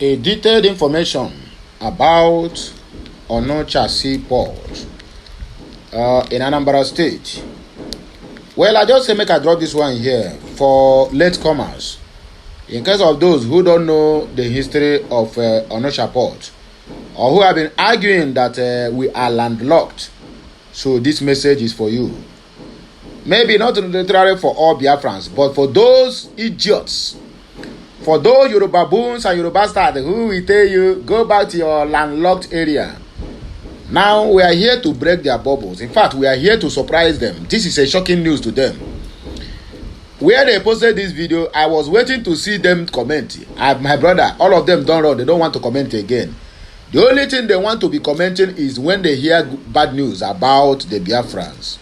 a detailed information about Onitsha Seaport in Anambra State. Well, I just say make I drop this one here for latecomers. In case of those who don't know the history of Onitsha Port, or who have been arguing that we are landlocked, so this message is for you. Maybe not literally for all BIAFRANS, but for those idiots, for those Yoruba boons and Yoruba stars who will tell you, go back to your landlocked area. Now we are here to break their bubbles. In fact, we are here to surprise them. This is a shocking news to them. Where they posted this video, I was waiting to see them comment. My brother, all of them don't run. They don't want to comment again. The only thing they want to be commenting is when they hear bad news about the BIAFRANS,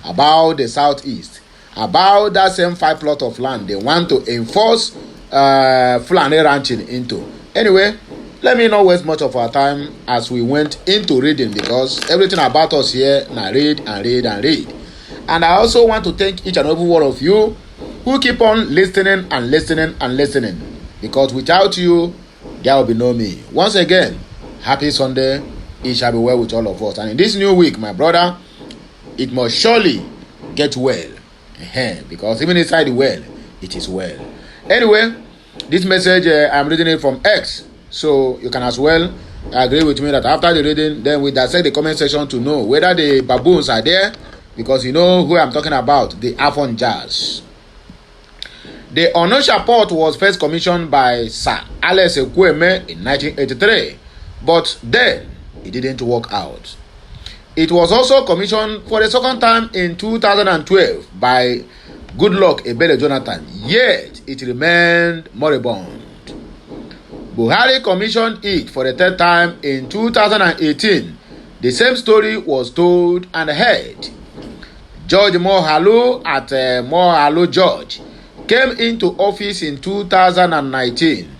about the southeast, about that same 5 plot of land they want to enforce Fulani ranching into. Anyway, let me not waste much of our time as we went into reading, because everything about us here now read and read and read. And I also want to thank each and every one of you who keep on listening and listening and listening, because without you there will be no me. Once again, happy Sunday. It shall be well with all of us. And in this new week, my brother, it must surely get well. Because even inside the well, it is well. Anyway, this message, I'm reading it from X. So you can as well agree with me that after the reading, then we dissect the comment section to know whether the baboons are there. Because you know who I'm talking about, the Afon Jazz. The Onitsha port was first commissioned by Sir Alex Ekwueme in 1983. But then, it didn't work out. It was also commissioned for the second time in 2012 by Goodluck Ebele Jonathan, yet it remained moribund. Buhari commissioned it for the third time in 2018. The same story was told and heard. George Mohalu at Mohalu George came into office in 2019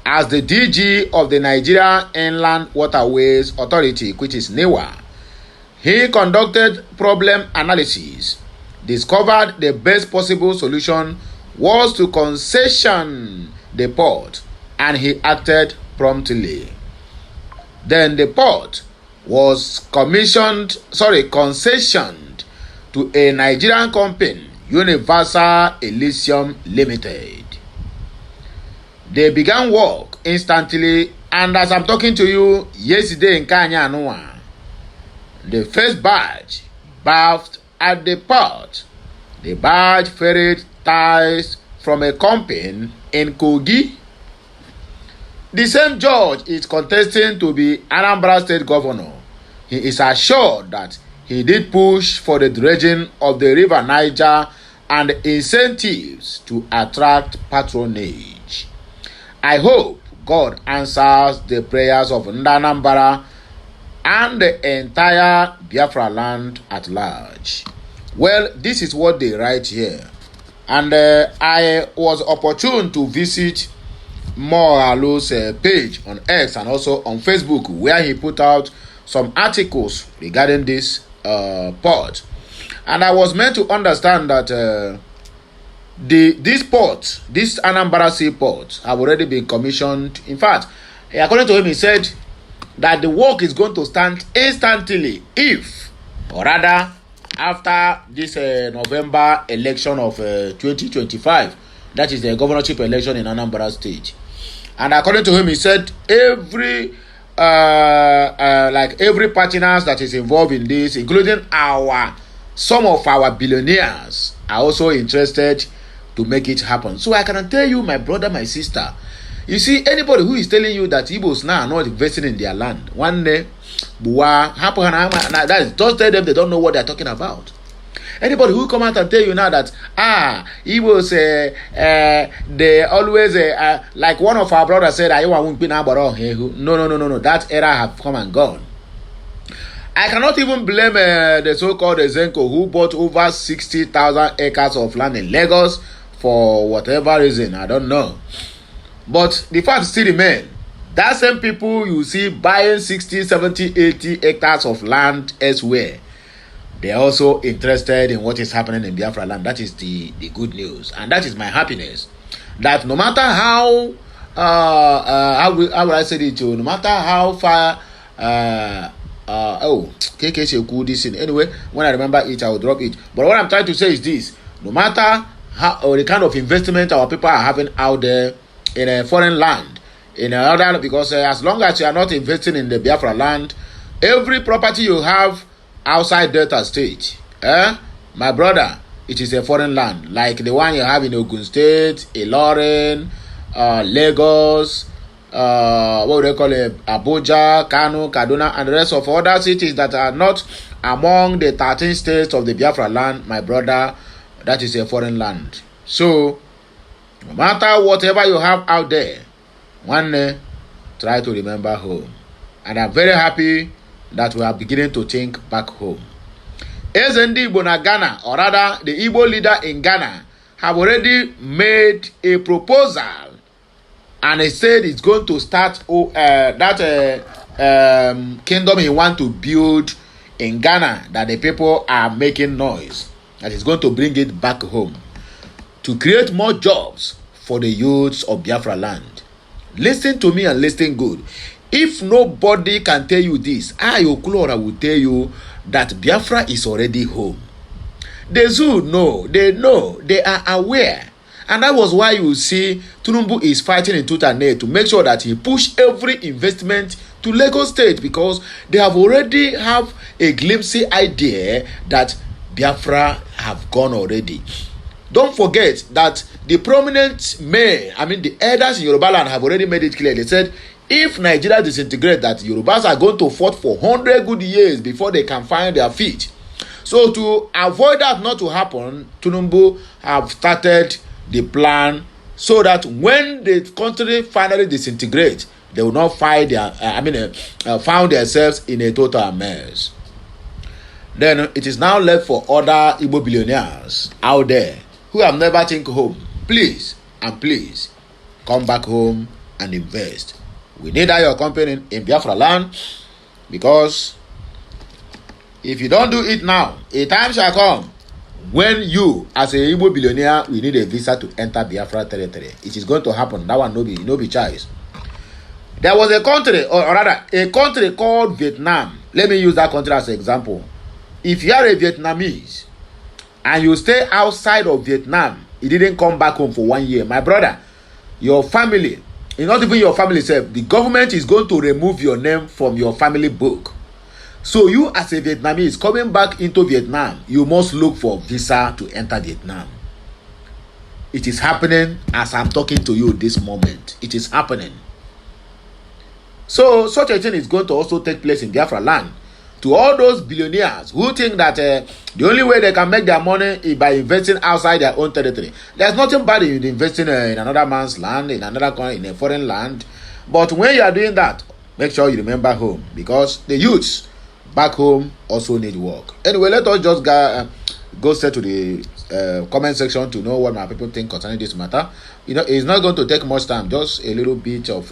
as the DG of the Nigeria Inland Waterways Authority, which is NIWA. He conducted problem analysis, discovered the best possible solution was to concession the port, and he acted promptly. Then the port was concessioned to a Nigerian company, Universal Elysium Limited. They began work instantly, and as I'm talking to you yesterday in Kenya Anua, the first barge berthed at the port. The barge ferried ties from a company in Kogi. The same George is contesting to be Anambra State Governor. He is assured that he did push for the dredging of the river Niger and incentives to attract patronage. I hope God answers the prayers of Anambra and the entire Biafra land at large. Well, this is what they write here. And I was opportune to visit Mohalu's page on X and also on Facebook, where he put out some articles regarding this port. And I was meant to understand that this port, this Anambra Seaport, have already been commissioned. In fact, according to him, he said that the work is going to start instantly if, or rather, after this November election of 2025, that is the governorship election in Anambra State. And according to him, he said every partners that is involved in this, including some of our billionaires, are also interested to make it happen. So I can tell you, my brother, my sister, you see, anybody who is telling you that Igbos now are not investing in their land, one day, that is, just tell them they don't know what they are talking about. Anybody who come out and tell you now that Igbos they always like one of our brothers said, no, that era have come and gone. I cannot even blame the so-called Zenko who bought over 60,000 acres of land in Lagos for whatever reason, I don't know. But the fact still remains, that same people you see buying 60, 70, 80 hectares of land elsewhere, they are also interested in what is happening in Biafra land. That is the good news. And that is my happiness. That no matter how how will I say it to? No matter how far KK Sheku this thing. Anyway, when I remember it, I will drop it. But what I'm trying to say is this: no matter how or the kind of investment our people are having out there in a foreign land, in another, because as long as you are not investing in the Biafra land, every property you have outside Delta State, my brother, it is a foreign land, like the one you have in Ogun State, Ilorin, Lagos, what would they call it, Abuja, Kano, Kaduna, and the rest of other cities that are not among the 13 states of the Biafra land, my brother, that is a foreign land. So, no matter whatever you have out there, one day, try to remember home. And I'm very happy that we are beginning to think back home. Ezendi Igbo na Ghana, or rather, the Igbo leader in Ghana, have already made a proposal, and he said he's going to start kingdom he wants to build in Ghana, that the people are making noise, that he's going to bring it back home to create more jobs for the youths of Biafra land. Listen to me and listen good. If nobody can tell you this, I, Okulora, will tell you that Biafra is already home. The zoo know, they are aware. And that was why you see Tinubu is fighting in tooth and nail to make sure that he push every investment to Lagos State, because they have already have a glimpsey idea that Biafra have gone already. Don't forget that the prominent men, the elders in Yoruba land have already made it clear. They said, if Nigeria disintegrates, that Yorubas are going to fight for 100 good years before they can find their feet. So to avoid that not to happen, Tinubu have started the plan so that when the country finally disintegrates, they will not find their, found themselves in a total mess. Then it is now left for other Igbo billionaires out there who have never think home. Please and please come back home and invest. We need your company in Biafra land, because if you don't do it now, a time shall come when you, as a Igbo billionaire, will need a visa to enter Biafra territory. It is going to happen. That one no be choice. There was a country, or rather, a country called Vietnam. Let me use that country as an example. If you are a Vietnamese and you stay outside of Vietnam, you didn't come back home for 1 year, my brother, your family, not even your family itself, the government is going to remove your name from your family book. So you, as a Vietnamese coming back into Vietnam, you must look for visa to enter Vietnam. It is happening as I'm talking to you this moment. It is happening. So such a thing is going to also take place in Biafra land. To all those billionaires who think that the only way they can make their money is by investing outside their own territory. There's nothing bad in investing in another man's land, in another country, in a foreign land. But when you are doing that, make sure you remember home, because the youths back home also need work. Anyway, let us just go straight to the comment section to know what my people think concerning this matter. It's not going to take much time, just a little bit of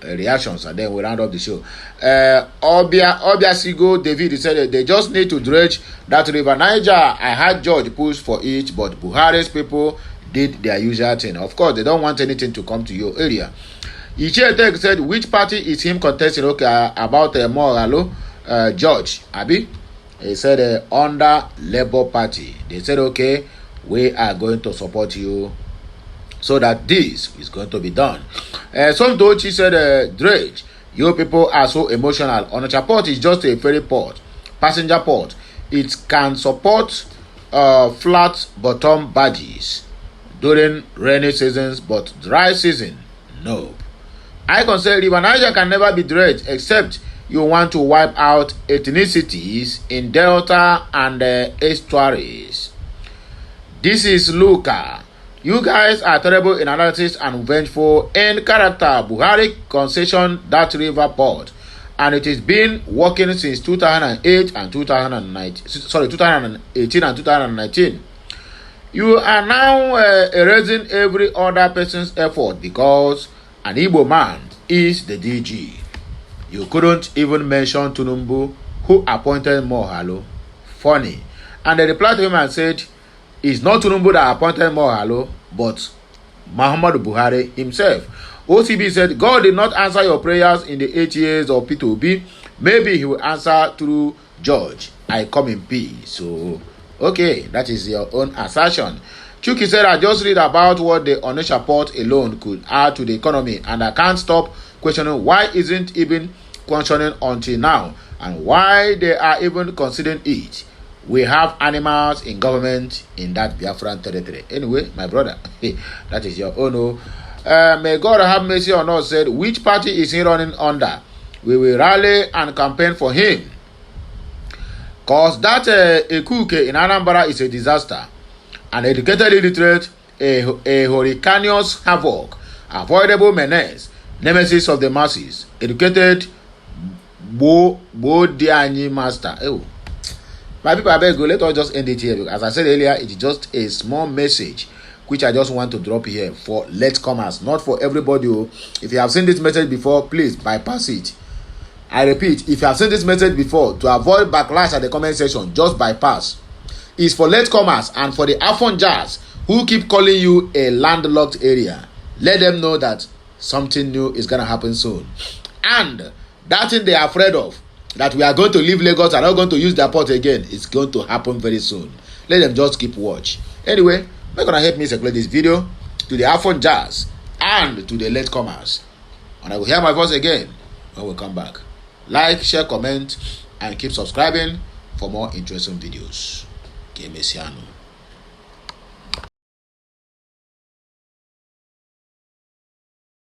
reactions, and then we'll round up the show. Obia Sigo David said they just need to dredge that river Niger. I had George push for it, but Buhari's people did their usual thing. Of course, they don't want anything to come to your area. Ichietek said, which party is him contesting? Okay, about Moralo, George Abi. He said under Labour Party. They said, okay, we are going to support you so that this is going to be done. Some Tochi said, Dredge, you people are so emotional. Onitsha port is just a ferry port, passenger port. It can support flat bottom barges during rainy seasons, but dry season, no. I can say River Niger can never be dredged except you want to wipe out ethnicities in Delta and estuaries. This is Luca. You guys are terrible in analysis and vengeful in character. Buhari concession that river port, and it has been working since 2008 and 2019. Sorry, 2018 and 2019. You are now erasing every other person's effort because an Igbo man is the DG. You couldn't even mention Tinubu, who appointed Mohalo. Funny. And they replied to him and said, it's not Tinubu that appointed Mohalo, but Muhammadu Buhari himself. OCB said, God did not answer your prayers in the 8 years of P2B. Maybe he will answer through George. I come in peace. So, okay, that is your own assertion. Chuki said, I just read about what the Onitsha port alone could add to the economy, and I can't stop questioning why isn't even functioning until now, and why they are even considering it. We have animals in government in that Biafran territory. Anyway, my brother, that is your own. May God have mercy on us, said, which party is he running under? We will rally and campaign for him. Cause that Ekuke in Anambra is a disaster. An educated illiterate, a hurricaneous havoc, avoidable menace, nemesis of the masses, educated Diani master. Oh. My people, I beg you, let us just end it here. As I said earlier, it is just a small message which I just want to drop here for latecomers, not for everybody. If you have seen this message before, please bypass it. I repeat, if you have seen this message before, to avoid backlash at the comment section, just bypass. It's for latecomers and for the Afon-Jars who keep calling you a landlocked area. Let them know that something new is going to happen soon. And that thing they are afraid of, that we are going to leave Lagos and not going to use their port again, is going to happen very soon. Let them just keep watch. Anyway, we're going to help me circulate this video to the Afon-Jars and to the latecomers. And I will hear my voice again when we come back. Like, share, comment, and keep subscribing for more interesting videos. Que Messiano.